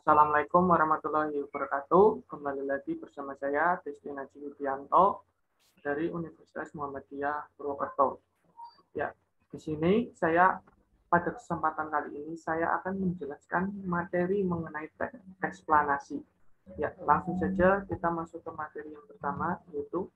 Assalamualaikum warahmatullahi wabarakatuh. Kembali lagi bersama saya, Destin Haji Widianto dari Universitas Muhammadiyah Purwokerto. Ya, di sini saya pada kesempatan kali ini saya akan menjelaskan materi mengenai teks eksplanasi. Ya, langsung saja kita masuk ke materi yang pertama, yaitu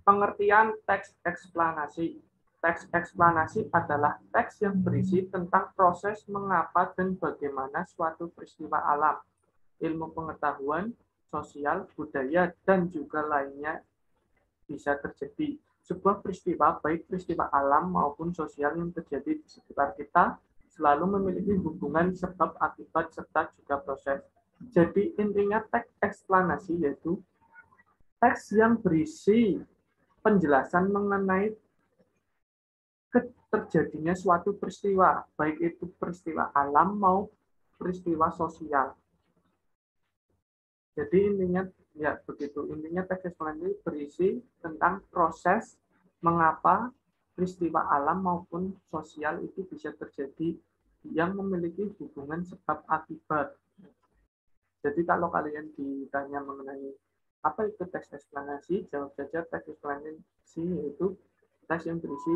pengertian teks eksplanasi. Teks eksplanasi adalah teks yang berisi tentang proses mengapa dan bagaimana suatu peristiwa alam, ilmu pengetahuan, sosial, budaya, dan juga lainnya bisa terjadi. Sebuah peristiwa, baik peristiwa alam maupun sosial yang terjadi di sekitar kita, selalu memiliki hubungan sebab akibat serta juga proses. Jadi intinya teks eksplanasi yaitu teks yang berisi penjelasan mengenai terjadinya suatu peristiwa, baik itu peristiwa alam maupun peristiwa sosial. Jadi intinya ya begitu. Intinya teks eksplanasi berisi tentang proses mengapa peristiwa alam maupun sosial itu bisa terjadi yang memiliki hubungan sebab akibat. Jadi kalau kalian ditanya mengenai apa itu teks eksplanasi, jawab saja teks eksplanasi yaitu teks yang berisi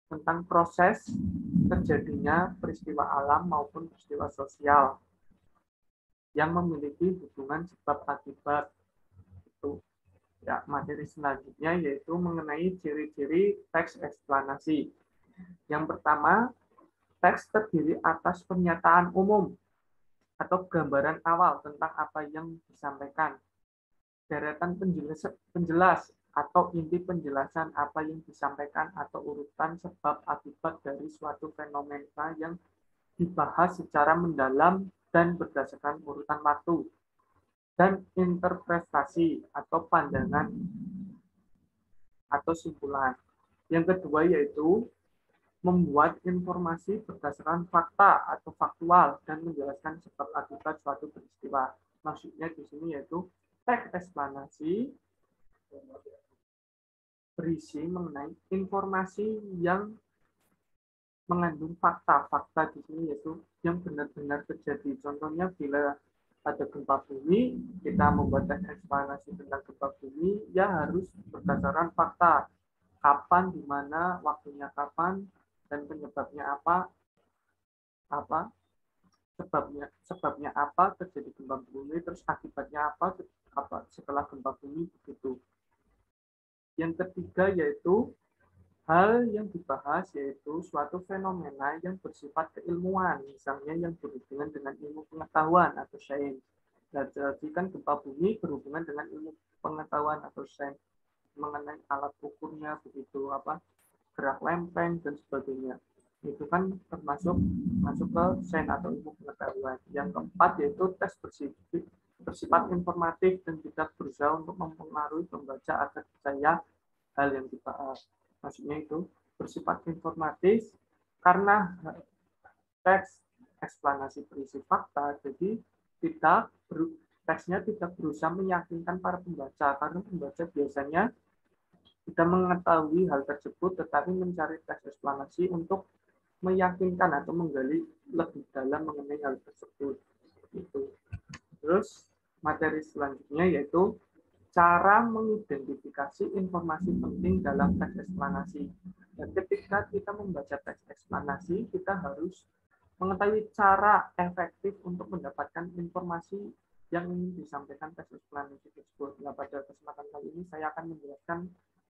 tentang proses terjadinya peristiwa alam maupun peristiwa sosial yang memiliki hubungan sebab akibat. Itu ya, materi selanjutnya yaitu mengenai ciri-ciri teks eksplanasi. Yang pertama, teks terdiri atas pernyataan umum atau gambaran awal tentang apa yang disampaikan, deretan penjelas atau inti penjelasan apa yang disampaikan atau urutan sebab akibat dari suatu fenomena yang dibahas secara mendalam dan berdasarkan urutan waktu, dan interpretasi atau pandangan atau simpulan. Yang kedua yaitu membuat informasi berdasarkan fakta atau faktual dan menjelaskan sebab akibat suatu peristiwa. Maksudnya di sini yaitu teks eksplanasi berisi mengenai informasi yang mengandung fakta. Fakta di sini yaitu yang benar-benar terjadi. Contohnya bila ada gempa bumi, kita membuat teks eksplanasi tentang gempa bumi, ya harus berdasarkan fakta. Kapan, di mana, waktunya kapan, dan penyebabnya apa sebabnya apa terjadi gempa bumi, terus akibatnya apa setelah gempa bumi begitu. Yang ketiga yaitu hal yang dibahas yaitu suatu fenomena yang bersifat keilmuan, misalnya yang berhubungan dengan ilmu pengetahuan atau sains. Jadi kan gempa bumi berhubungan dengan ilmu pengetahuan atau sains mengenai alat ukurnya begitu, gerak lempeng dan sebagainya. Itu kan termasuk masuk ke sains atau ilmu pengetahuan. Yang keempat yaitu tes bersifat informatif dan tidak berusaha untuk mempengaruhi pembaca agar percaya hal yang dibahas. Maksudnya itu bersifat informatif karena teks eksplanasi berisi fakta, jadi teksnya tidak berusaha meyakinkan para pembaca, karena pembaca biasanya tidak mengetahui hal tersebut, tetapi mencari teks eksplanasi untuk meyakinkan atau menggali lebih dalam mengenai hal tersebut. Itu. Terus materi selanjutnya yaitu cara mengidentifikasi informasi penting dalam teks eksplanasi. Dan ketika kita membaca teks eksplanasi, kita harus mengetahui cara efektif untuk mendapatkan informasi yang ingin disampaikan teks eksplanasi tersebut. Nah, pada kesempatan kali ini saya akan menjelaskan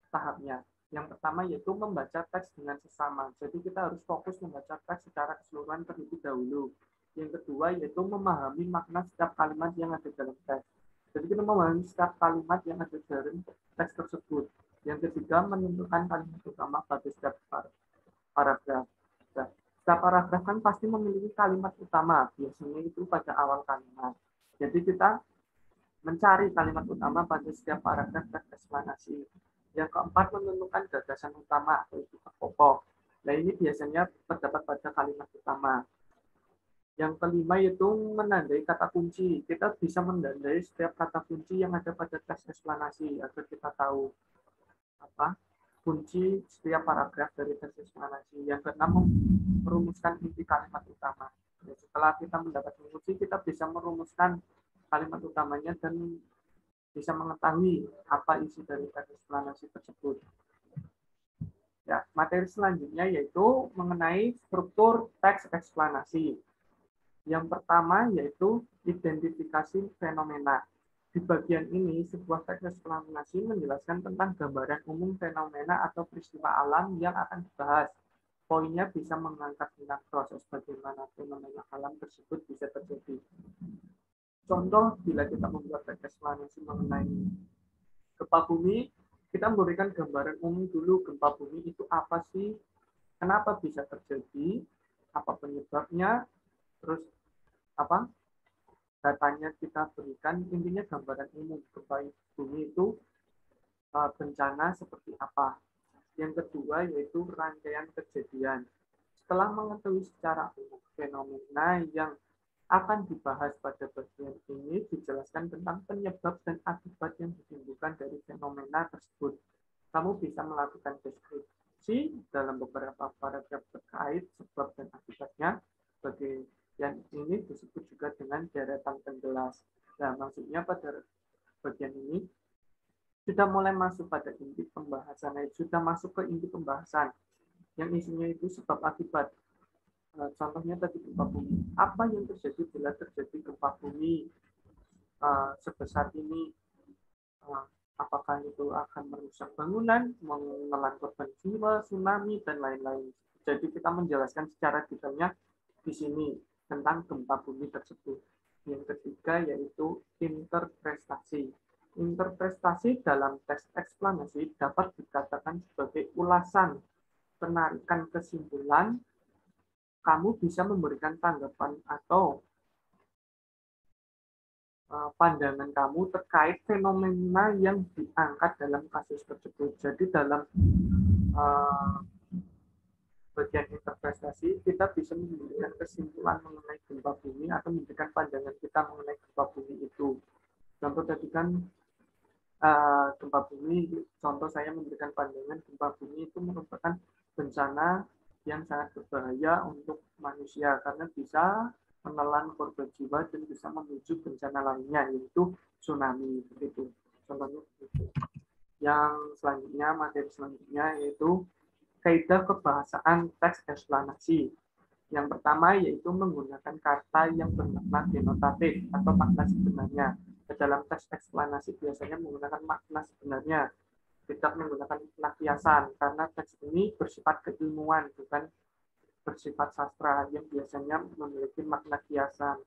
tahapnya. Yang pertama yaitu membaca teks dengan sesama. Jadi kita harus fokus membaca teks secara keseluruhan terlebih dahulu. Yang kedua yaitu memahami makna setiap kalimat yang ada dalam teks. Jadi kita memahami setiap kalimat yang ada dalam teks tersebut. Yang ketiga menentukan kalimat utama pada setiap paragraf. Nah, setiap paragraf kan pasti memiliki kalimat utama. Biasanya itu pada awal kalimat. Jadi kita mencari kalimat utama pada setiap paragraf teks eksplanasi. Yang keempat, menentukan gagasan utama atau istilah pokok. Nah, ini biasanya terdapat pada kalimat utama. Yang kelima yaitu menandai kata kunci. Kita bisa menandai setiap kata kunci yang ada pada teks eksplanasi agar kita tahu kunci setiap paragraf dari teks eksplanasi. Yang keenam, merumuskan inti kalimat utama. Setelah setelah kita mendapatkan kunci, kita bisa merumuskan kalimat utamanya dan bisa mengetahui apa isi dari teks eksplanasi tersebut. Ya, materi selanjutnya yaitu mengenai struktur teks eksplanasi. Yang pertama yaitu identifikasi fenomena. Di bagian ini, sebuah teks eksplanasi menjelaskan tentang gambaran umum fenomena atau peristiwa alam yang akan dibahas. Poinnya bisa mengangkat tentang proses bagaimana fenomena alam tersebut bisa terjadi. Contoh, bila kita membuat teks eksplanasi mengenai gempa bumi, kita memberikan gambaran umum dulu gempa bumi itu apa sih, kenapa bisa terjadi, apa penyebabnya, terus apa datanya kita berikan, intinya gambaran umum gempa bumi itu bencana seperti apa. Yang kedua yaitu rangkaian kejadian. Setelah mengetahui secara umum fenomena yang akan dibahas pada bagian ini, dijelaskan tentang penyebab dan akibat yang ditimbulkan dari fenomena tersebut. Kamu bisa melakukan deskripsi dalam beberapa paragraf terkait sebab dan akibatnya. Bagian ini disebut juga dengan deretan penjelas. Nah, maksudnya pada bagian ini sudah mulai masuk pada inti pembahasan, sudah masuk ke inti pembahasan yang isinya itu sebab akibat. Contohnya tadi gempa bumi. Apa yang terjadi bila terjadi gempa bumi sebesar ini? Apakah itu akan merusak bangunan, menelan korban jiwa, tsunami, dan lain-lain. Jadi kita menjelaskan secara detailnya di sini tentang gempa bumi tersebut. Yang ketiga yaitu interpretasi. Interpretasi dalam teks eksplanasi dapat dikatakan sebagai ulasan, penarikan kesimpulan. Kamu bisa memberikan tanggapan atau pandangan kamu terkait fenomena yang diangkat dalam kasus tersebut. Jadi dalam bagian interpretasi kita bisa memberikan kesimpulan mengenai gempa bumi atau memberikan pandangan kita mengenai gempa bumi itu. Contoh tadi kan gempa bumi, contoh saya memberikan pandangan gempa bumi itu merupakan bencana yang sangat berbahaya untuk manusia karena bisa menelan korban jiwa dan bisa menuju bencana lainnya yaitu tsunami begitu. Contohnya begitu. Yang selanjutnya, materi selanjutnya yaitu kaidah kebahasaan teks eksplanasi. Yang pertama yaitu menggunakan kata yang bermakna denotatif atau makna sebenarnya. Dalam teks eksplanasi biasanya menggunakan makna sebenarnya, tidak menggunakan makna kiasan karena teks ini bersifat keilmuan bukan bersifat sastra yang biasanya memiliki makna kiasan.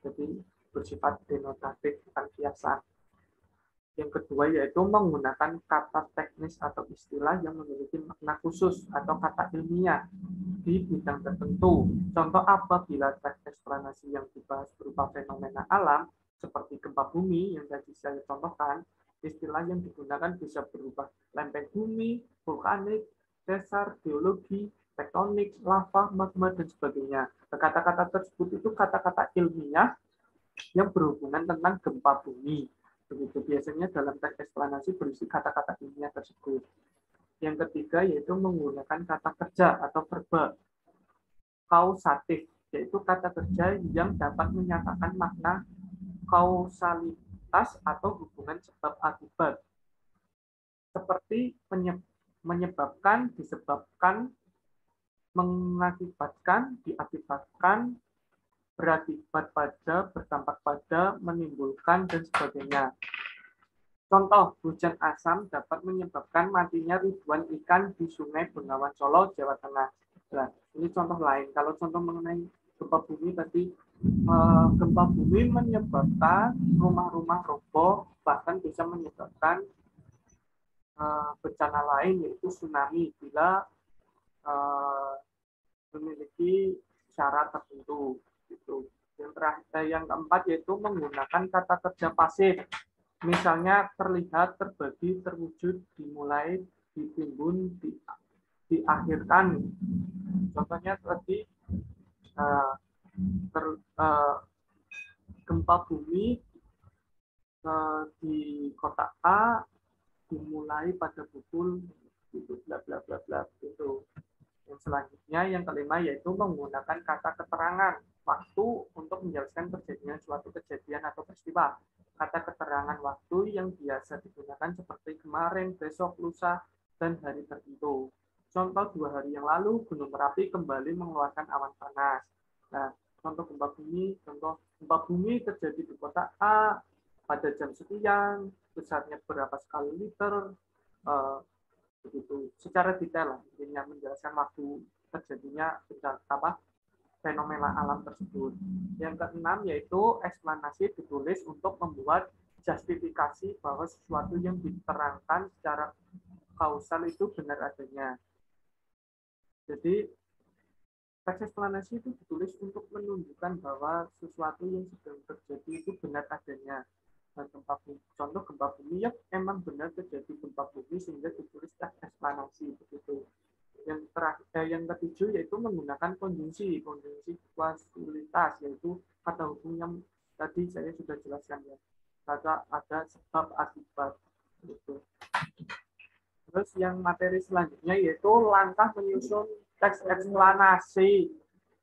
Jadi bersifat denotatif bukan kiasan. Yang kedua yaitu menggunakan kata teknis atau istilah yang memiliki makna khusus atau kata ilmiah di bidang tertentu. Contoh apabila teks eksplanasi yang dibahas berupa fenomena alam seperti gempa bumi yang tadi saya contohkan, istilah yang digunakan bisa berubah lempeng bumi, vulkanik, sesar, geologi, tektonik, lava, magma, dan sebagainya. Kata-kata tersebut itu kata-kata ilmiah yang berhubungan tentang gempa bumi. Begitu biasanya dalam teks eksplanasi berisi kata-kata ilmiah tersebut. Yang ketiga yaitu menggunakan kata kerja atau verba kausatif, yaitu kata kerja yang dapat menyatakan makna kausalitas atau hubungan sebab akibat. Seperti menyebabkan, disebabkan, mengakibatkan, diakibatkan, berakibat pada, berdampak pada, menimbulkan, dan sebagainya. Contoh, hujan asam dapat menyebabkan matinya ribuan ikan di Sungai Bengawan Solo, Jawa Tengah. Nah, ini contoh lain. Kalau contoh mengenai gempa bumi tadi, gempa bumi menyebabkan rumah-rumah roboh, bahkan bisa menyebabkan bencana lain yaitu tsunami bila memiliki syarat tertentu. Gitu. Yang keempat yaitu menggunakan kata kerja pasif. Misalnya terlihat, terbagi, terwujud, dimulai, ditimbun, diakhirkan. Contohnya tadi gempa bumi di kota A dimulai pada pukul itu bla bla bla bla itu. Yang selanjutnya yang kelima yaitu menggunakan kata keterangan waktu, untuk menjelaskan terjadinya suatu kejadian atau peristiwa. Kata keterangan waktu yang biasa digunakan seperti kemarin, besok, lusa, dan hari tertentu. Contoh 2 hari yang lalu, Gunung Merapi kembali mengeluarkan awan panas. Nah, contoh gempa bumi terjadi di kota A pada jam sekian, besarnya berapa skala liter, begitu. Secara detail lah, intinya menjelaskan waktu terjadinya fenomena alam tersebut. Yang keenam yaitu eksplanasi ditulis untuk membuat justifikasi bahwa sesuatu yang diterangkan secara kausal itu benar adanya. Jadi teks eksplanasi itu ditulis untuk menunjukkan bahwa sesuatu yang sedang terjadi itu benar adanya. Dan contoh gempa bumi yang memang benar terjadi gempa bumi sehingga ditulis teks eksplanasi begitu. Yang ketujuh yaitu menggunakan konjungsi kausalitas, yaitu kata hukum yang tadi saya sudah jelaskan ya. Kata ada sebab akibat gitu. Terus yang materi selanjutnya yaitu langkah menyusun teks eksplanasi.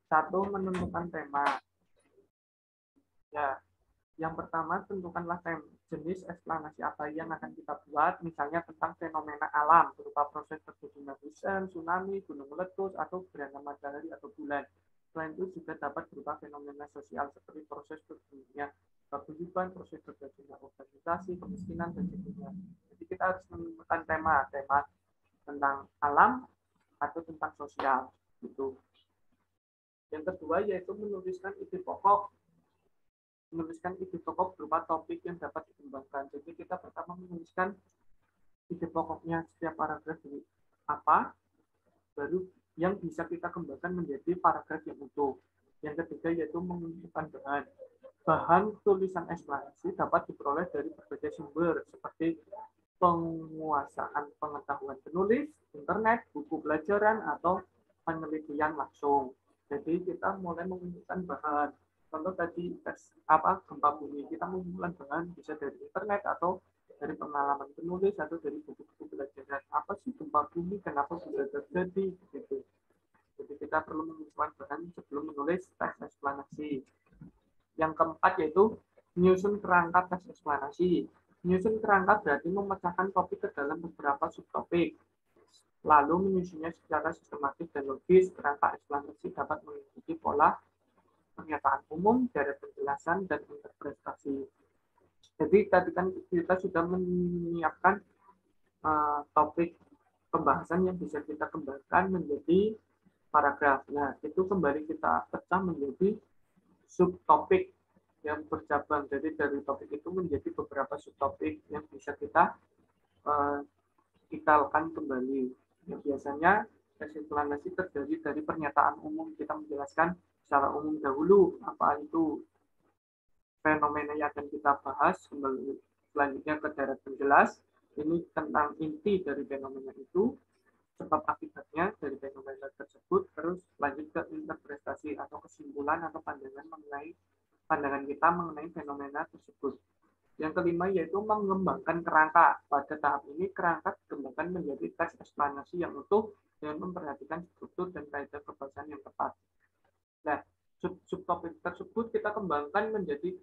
1. Menentukan tema. Ya, yang pertama tentukanlah jenis eksplanasi apa yang akan kita buat, misalnya tentang fenomena alam berupa proses terjadinya hujan, tsunami, gunung meletus, atau gerhana matahari atau bulan. Selain itu juga dapat berupa fenomena sosial seperti proses terjadinya paguyuban, proses terjadinya urbanisasi, kemiskinan, dan sebagainya. Jadi kita harus menemukan tema tentang alam atau tentang sosial gitu. Yang kedua yaitu menuliskan ide pokok berupa topik yang dapat dikembangkan. Jadi kita pertama menuliskan ide pokoknya setiap paragraf ini apa, baru yang bisa kita kembangkan menjadi paragraf yang utuh. Yang ketiga yaitu mengumpulkan bahan tulisan eksplanasi dapat diperoleh dari berbagai sumber seperti penguasaan pengetahuan penulis, internet, buku pelajaran, atau penelitian langsung. Jadi kita mulai mengumpulkan bahan. Contoh tadi gempa bumi, kita mengumpulkan bahan bisa dari internet atau dari pengalaman penulis atau dari buku-buku pelajaran. Apa sih gempa bumi? Kenapa bisa terjadi? Gitu. Jadi kita perlu mengumpulkan bahan sebelum menulis teks eksplanasi. Yang keempat yaitu menyusun kerangka teks eksplanasi. Menyusun kerangka berarti memecahkan topik ke dalam beberapa subtopik, lalu menyusunnya secara sistematis dan logis. Kerangka eksplanasi dapat mengikuti pola pernyataan umum, deret penjelasan, dan interpretasi. Jadi tadi kan kita sudah menyiapkan topik pembahasan yang bisa kita kembangkan menjadi paragraf. Nah, itu kembali kita pecah menjadi subtopik yang bercabang. Jadi dari topik itu menjadi beberapa subtopik yang bisa kita lakukan kembali. Yang biasanya teks eksplanasi terjadi dari pernyataan umum. Kita menjelaskan secara umum dahulu apa itu fenomena yang akan kita bahas. Selanjutnya ke deret penjelas. Ini tentang inti dari fenomena itu, sebab akibatnya dari fenomena tersebut, terus lanjut ke interpretasi atau kesimpulan atau pandangan kita mengenai fenomena tersebut. Yang kelima yaitu mengembangkan kerangka. Pada tahap ini kerangka dikembangkan menjadi teks eksplanasi yang utuh dengan memperhatikan struktur dan kaidah kebahasan yang tepat. Nah, subtopik tersebut kita kembangkan menjadi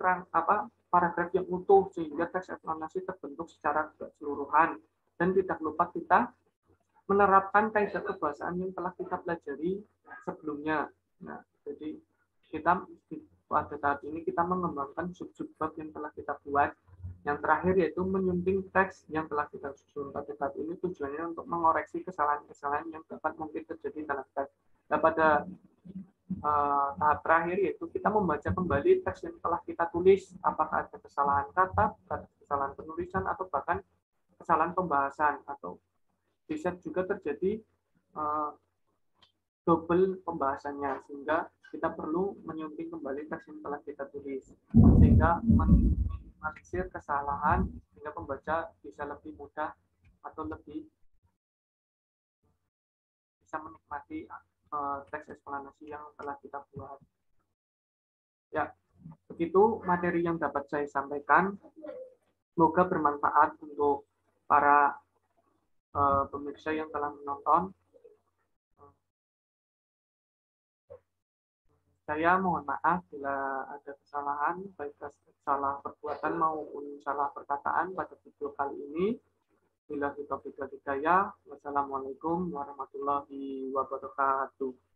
paragraf yang utuh sehingga teks eksplanasi terbentuk secara keseluruhan, dan tidak lupa kita menerapkan kaidah kebahasaan yang telah kita pelajari sebelumnya. Nah, jadi kita pada saat ini kita mengembangkan sub-subbab yang telah kita buat. Yang terakhir yaitu menyunting teks yang telah kita susun. Pada saat ini tujuannya untuk mengoreksi kesalahan-kesalahan yang dapat mungkin terjadi dalam teks. Nah, pada tahap terakhir yaitu kita membaca kembali teks yang telah kita tulis. Apakah ada kesalahan kata, kesalahan penulisan, atau bahkan kesalahan pembahasan, atau bisa juga terjadi double pembahasannya, sehingga kita perlu menyunting kembali teks yang telah kita tulis sehingga meminimalisir kesalahan, sehingga pembaca bisa lebih mudah atau lebih bisa menikmati teks eksplanasi yang telah kita buat. Ya, begitu materi yang dapat saya sampaikan. Semoga bermanfaat untuk para pemirsa yang telah menonton. Saya mohon maaf bila ada kesalahan, baik salah perbuatan maupun salah perkataan pada video kali ini. Bila kita hidayah, wassalamualaikum warahmatullahi wabarakatuh.